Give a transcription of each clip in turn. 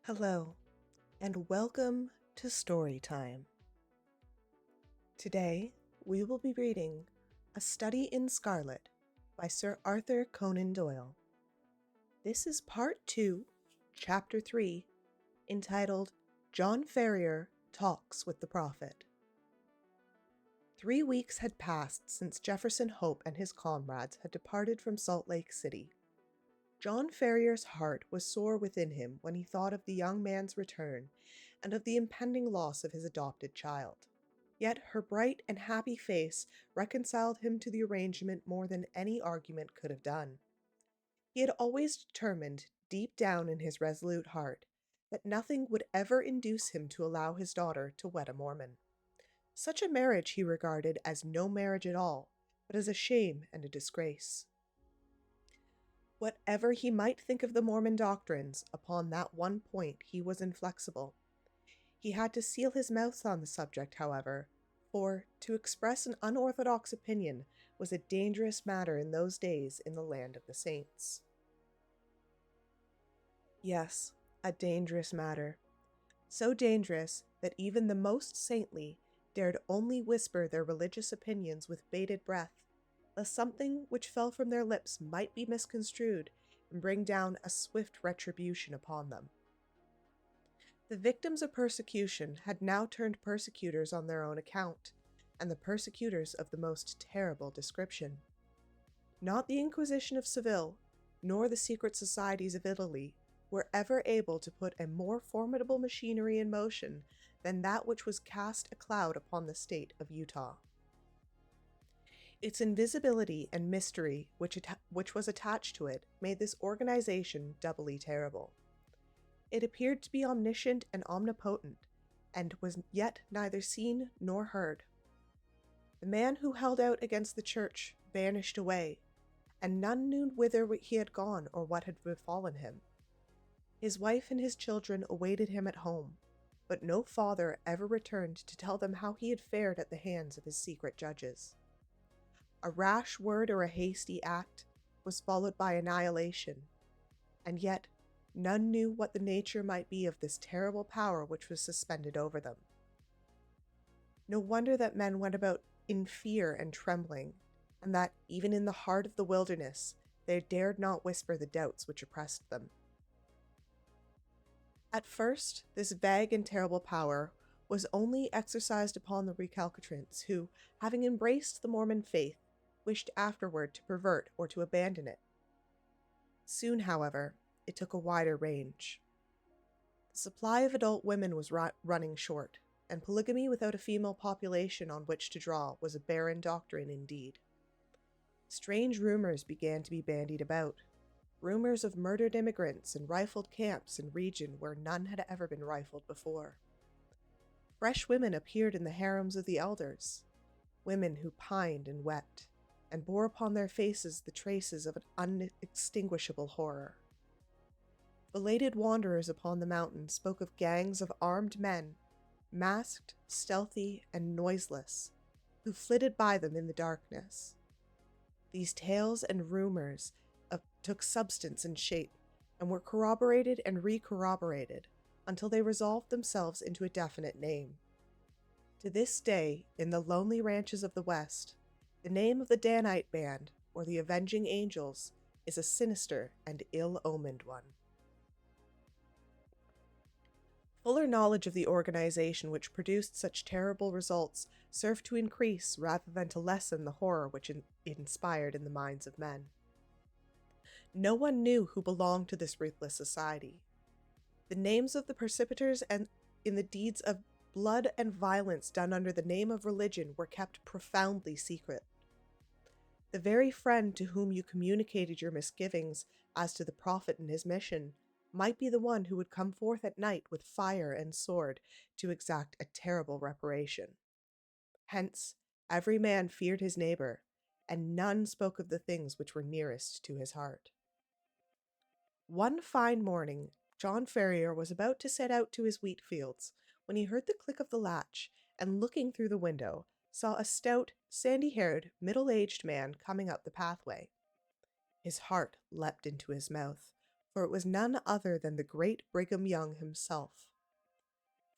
Hello, and welcome to StoryTime. Today, we will be reading A Study in Scarlet by Sir Arthur Conan Doyle. This is Part 2, Chapter 3, entitled John Ferrier Talks with the Prophet. 3 weeks had passed since Jefferson Hope and his comrades had departed from Salt Lake City. John Ferrier's heart was sore within him when he thought of the young man's return and of the impending loss of his adopted child. Yet her bright and happy face reconciled him to the arrangement more than any argument could have done. He had always determined, deep down in his resolute heart, that nothing would ever induce him to allow his daughter to wed a Mormon. Such a marriage he regarded as no marriage at all, but as a shame and a disgrace. Whatever he might think of the Mormon doctrines, upon that one point he was inflexible. He had to seal his mouth on the subject, however, for to express an unorthodox opinion was a dangerous matter in those days in the land of the saints. Yes, a dangerous matter. So dangerous that even the most saintly dared only whisper their religious opinions with bated breath, lest something which fell from their lips might be misconstrued and bring down a swift retribution upon them. The victims of persecution had now turned persecutors on their own account, and the persecutors of the most terrible description. Not the Inquisition of Seville, nor the secret societies of Italy, were ever able to put a more formidable machinery in motion than that which was cast a cloud upon the state of Utah. Its invisibility and mystery which was attached to it made this organization doubly terrible. It appeared to be omniscient and omnipotent, and was yet neither seen nor heard. The man who held out against the church vanished away, and none knew whither he had gone or what had befallen him. His wife and his children awaited him at home, but no father ever returned to tell them how he had fared at the hands of his secret judges. A rash word or a hasty act was followed by annihilation, and yet none knew what the nature might be of this terrible power which was suspended over them. No wonder that men went about in fear and trembling, and that, even in the heart of the wilderness, they dared not whisper the doubts which oppressed them. At first, this vague and terrible power was only exercised upon the recalcitrants who, having embraced the Mormon faith, wished afterward to pervert or to abandon it. Soon, however, it took a wider range. The supply of adult women was running short, and polygamy without a female population on which to draw was a barren doctrine indeed. Strange rumors began to be bandied about, rumors of murdered immigrants and rifled camps in regions where none had ever been rifled before. Fresh women appeared in the harems of the elders, women who pined and wept, and bore upon their faces the traces of an unextinguishable horror. Belated wanderers upon the mountain spoke of gangs of armed men, masked, stealthy, and noiseless, who flitted by them in the darkness. These tales and rumors took substance and shape, and were corroborated and re-corroborated, until they resolved themselves into a definite name. To this day, in the lonely ranches of the West, the name of the Danite Band, or the Avenging Angels, is a sinister and ill-omened one. Fuller knowledge of the organization which produced such terrible results served to increase rather than to lessen the horror which it inspired in the minds of men. No one knew who belonged to this ruthless society. The names of the precipitors and in the deeds of blood and violence done under the name of religion were kept profoundly secret. The very friend to whom you communicated your misgivings as to the prophet and his mission might be the one who would come forth at night with fire and sword to exact a terrible reparation. Hence, every man feared his neighbor, and none spoke of the things which were nearest to his heart. One fine morning, John Ferrier was about to set out to his wheat fields when he heard the click of the latch, and looking through the window, saw a stout, sandy-haired, middle-aged man coming up the pathway. His heart leapt into his mouth, for it was none other than the great Brigham Young himself.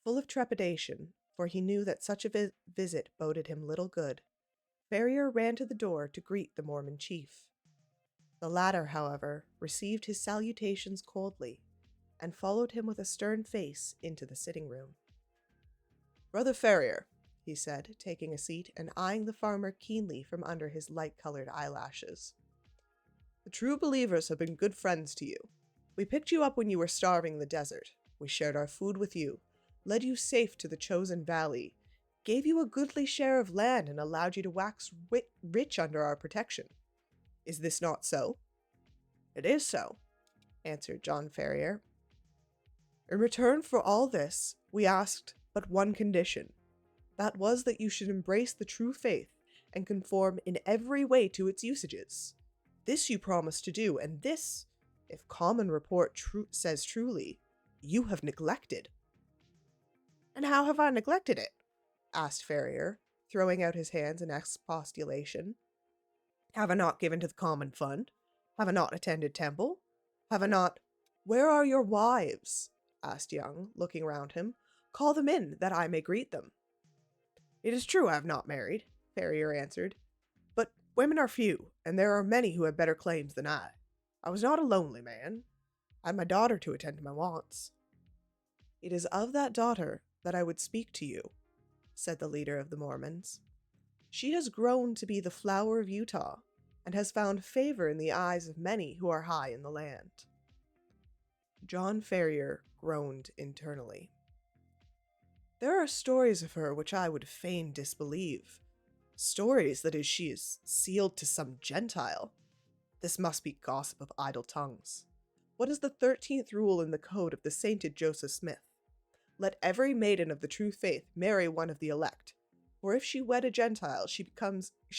Full of trepidation, for he knew that such a visit boded him little good, Ferrier ran to the door to greet the Mormon chief. The latter, however, received his salutations coldly, and followed him with a stern face into the sitting-room. "Brother Ferrier," he said, taking a seat and eyeing the farmer keenly from under his light-colored eyelashes, "the true believers have been good friends to you. We picked you up when you were starving in the desert. We shared our food with you, led you safe to the chosen valley, gave you a goodly share of land, and allowed you to wax rich under our protection. Is this not so?" "It is so," answered John Ferrier. "In return for all this, we asked but one condition. That was that you should embrace the true faith and conform in every way to its usages. This you promised to do, and this, if common report says truly, you have neglected." "And how have I neglected it?" asked Ferrier, throwing out his hands in expostulation. "Have I not given to the common fund? Have I not attended temple? Have I not—" "Where are your wives?" asked Young, looking round him. "Call them in, that I may greet them." "It is true I have not married," Ferrier answered, "but women are few, and there are many who have better claims than I. I was not a lonely man. I had my daughter to attend to my wants." "It is of that daughter that I would speak to you," said the leader of the Mormons. "She has grown to be the flower of Utah, and has found favor in the eyes of many who are high in the land." John Ferrier groaned internally. "There are stories of her which I would fain disbelieve. Stories that she is sealed to some Gentile. This must be gossip of idle tongues. What is the 13th rule in the code of the sainted Joseph Smith? Let every maiden of the true faith marry one of the elect, for if she wed a Gentile, she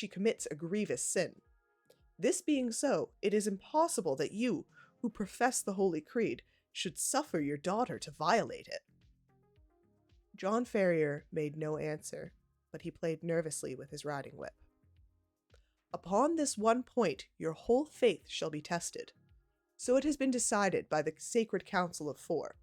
commits a grievous sin. This being so, it is impossible that you, who profess the Holy Creed, should suffer your daughter to violate it." John Ferrier made no answer, but he played nervously with his riding whip. "Upon this one point your whole faith shall be tested. So it has been decided by the Sacred Council of Four.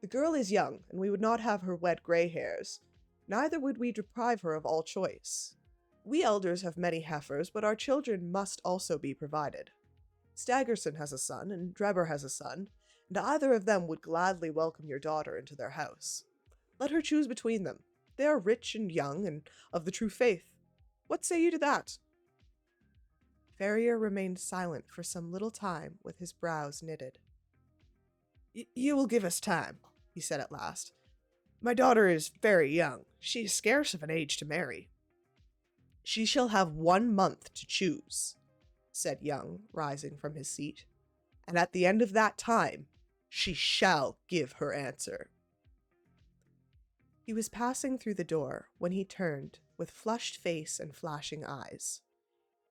The girl is young, and we would not have her wed gray hairs, neither would we deprive her of all choice. We elders have many heifers, but our children must also be provided. Staggerson has a son, and Drebber has a son, and either of them would gladly welcome your daughter into their house. Let her choose between them. They are rich and young, and of the true faith. What say you to that?" Ferrier remained silent for some little time with his brows knitted. "You will give us time," he said at last. "My daughter is very young. She is scarce of an age to marry." "She shall have 1 month to choose," said Young, rising from his seat. "And at the end of that time, she shall give her answer." He was passing through the door when he turned, with flushed face and flashing eyes.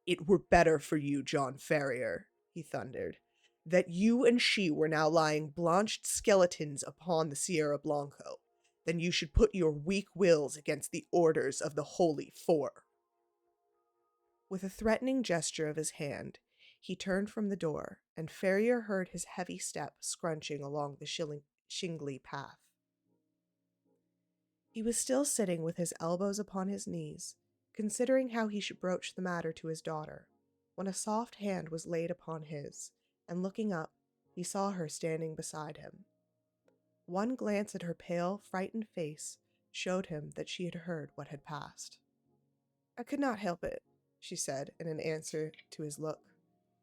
"It were better for you, John Ferrier," he thundered, "that you and she were now lying blanched skeletons upon the Sierra Blanco, than you should put your weak wills against the orders of the Holy Four." With a threatening gesture of his hand, he turned from the door, and Ferrier heard his heavy step scrunching along the shingly path. He was still sitting with his elbows upon his knees, considering how he should broach the matter to his daughter, when a soft hand was laid upon his, and looking up, he saw her standing beside him. One glance at her pale, frightened face showed him that she had heard what had passed. "I could not help it," she said in an answer to his look.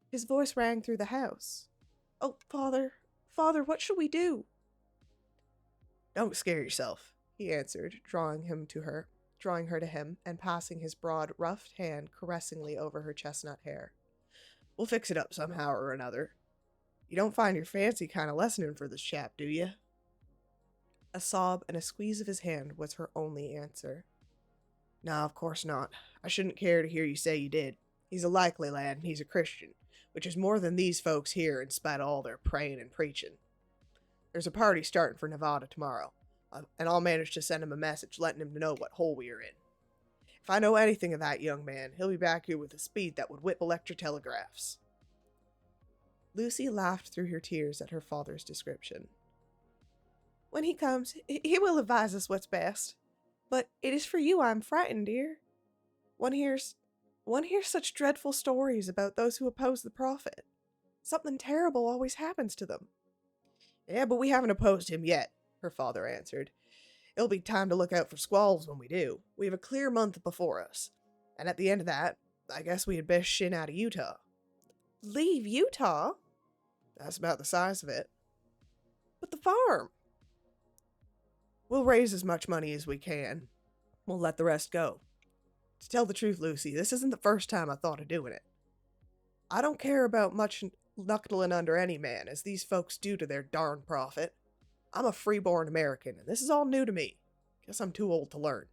"His voice rang through the house. Oh, Father, what shall we do?" "Don't scare yourself," he answered, drawing her to him, and passing his broad, rough hand caressingly over her chestnut hair. "We'll fix it up somehow or another. You don't find your fancy kind of lessening for this chap, do you?" A sob and a squeeze of his hand was her only answer. "No, of course not. I shouldn't care to hear you say you did. He's a likely lad, and he's a Christian, which is more than these folks here in spite of all their praying and preaching. There's a party starting for Nevada tomorrow, and I'll manage to send him a message letting him know what hole we are in. If I know anything of that young man, he'll be back here with a speed that would whip electric telegraphs." Lucy laughed through her tears at her father's description. When he comes, he will advise us what's best. But it is for you I am frightened, dear. One hears such dreadful stories about those who oppose the prophet. Something terrible always happens to them. Yeah, but we haven't opposed him yet, her father answered. It'll be time to look out for squalls when we do. We have a clear month before us. And at the end of that, I guess we had best shin out of Utah. Leave Utah? That's about the size of it. But the farm? We'll raise as much money as we can. We'll let the rest go. To tell the truth, Lucy, this isn't the first time I thought of doing it. I don't care about much knuckling under any man, as these folks do to their darn prophet. I'm a freeborn American, and this is all new to me. Guess I'm too old to learn.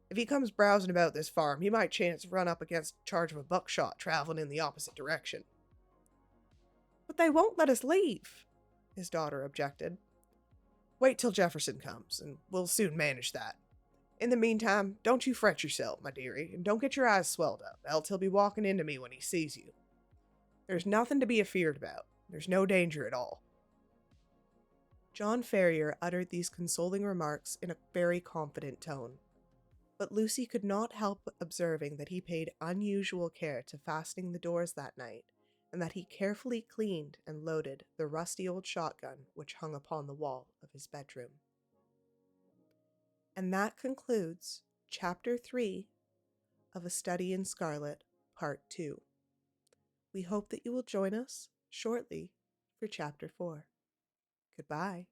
If he comes browsing about this farm, he might chance to run up against a charge of a buckshot traveling in the opposite direction. But they won't let us leave, his daughter objected. Wait till Jefferson comes, and we'll soon manage that. In the meantime, don't you fret yourself, my dearie, and don't get your eyes swelled up, else he'll be walking into me when he sees you. There's nothing to be afeared about. There's no danger at all. John Ferrier uttered these consoling remarks in a very confident tone, but Lucy could not help observing that he paid unusual care to fastening the doors that night, and that he carefully cleaned and loaded the rusty old shotgun which hung upon the wall of his bedroom. And that concludes Chapter 3 of A Study in Scarlet, Part 2. We hope that you will join us shortly for Chapter 4. Goodbye.